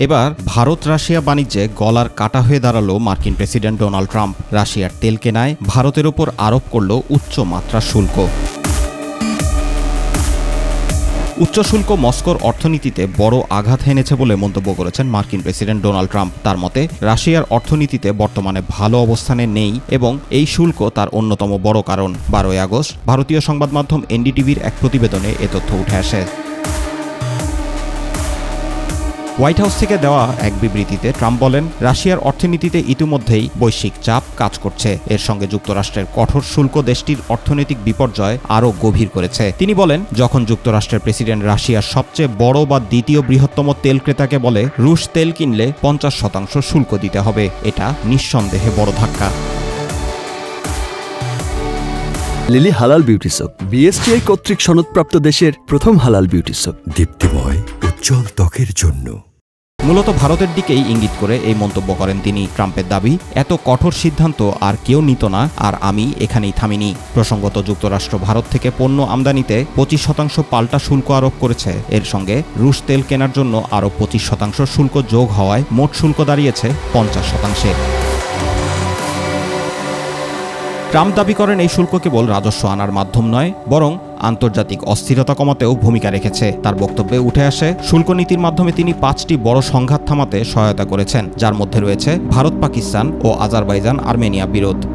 এবার ভারত রাশিয়া বাণিজ্যে গলার কাটা হয়ে দাঁড়ালো মার্কিন প্রেসিডেন্ট ডোনাল্ড ট্রাম্প। রাশিয়ার তেল কেনায় ভারতের ওপর আরোপ করল উচ্চ মাত্রার শুল্ক। উচ্চ শুল্ক মস্কোর অর্থনীতিতে বড় আঘাত এনেছে বলে মন্তব্য করেছেন মার্কিন প্রেসিডেন্ট ডোনাল্ড ট্রাম্প। তার মতে, রাশিয়ার অর্থনীতিতে বর্তমানে ভালো অবস্থানে নেই এবং এই শুল্ক তার অন্যতম বড় কারণ। 12 আগস্ট ভারতীয় সংবাদ মাধ্যম এনডিটিভির এক প্রতিবেদনে এ তথ্য উঠে আসে। হোয়াইট হাউস থেকে দেওয়া এক বিবৃতিতে ট্রাম্প বলেন, রাশিয়ার অর্থনীতিতে ইতিমধ্যেই বৈশ্বিক চাপ কাজ করছে। এর সঙ্গে যুক্তরাষ্ট্রের কঠোর শুল্ক দেশটির অর্থনৈতিক বিপর্যয় আরও গভীর করেছে। তিনি বলেন, যখন যুক্তরাষ্ট্রের প্রেসিডেন্ট রাশিয়ার সবচেয়ে বড় বা দ্বিতীয় বৃহত্তম তেল ক্রেতাকে বলে রুশ তেল কিনলে 50% শুল্ক দিতে হবে, এটা নিঃসন্দেহে বড় ধাক্কা। লিলি হালাল বিউটি সোপ, বিএসটিআই কর্তৃক সনদপ্রাপ্ত দেশের প্রথম হালাল বিউটি সোপ, দীপ্তিময় উজ্জ্বল ত্বকের জন্য। মূলত ভারতের দিকেই ইঙ্গিত করে এই মন্তব্য করেন তিনি। ট্রাম্পের দাবি, এত কঠোর সিদ্ধান্ত আর কেউ নিত না, আর আমি এখানেই থামিনি। প্রসঙ্গত, যুক্তরাষ্ট্র ভারত থেকে পণ্য আমদানিতে 25% পাল্টা শুল্ক আরোপ করেছে। এর সঙ্গে রুশ তেল কেনার জন্য আরও 25% শুল্ক যোগ হওয়ায় মোট শুল্ক দাঁড়িয়েছে 50%। ট্রাম্প দাবি করেন, এই শুল্ক কেবল রাজস্ব আনার মাধ্যম নয়, বরং আন্তর্জাতিক অস্থিরতা কমাতেও ভূমিকা রেখেছে। তার বক্তব্যে উঠে আসে, শুল্ক নীতির মাধ্যমে তিনি 5টি বড় সংঘাত থামাতে সহায়তা করেছেন, যার মধ্যে রয়েছে ভারত পাকিস্তান ও আজারবাইজান আর্মেনিয়া বিরোধ।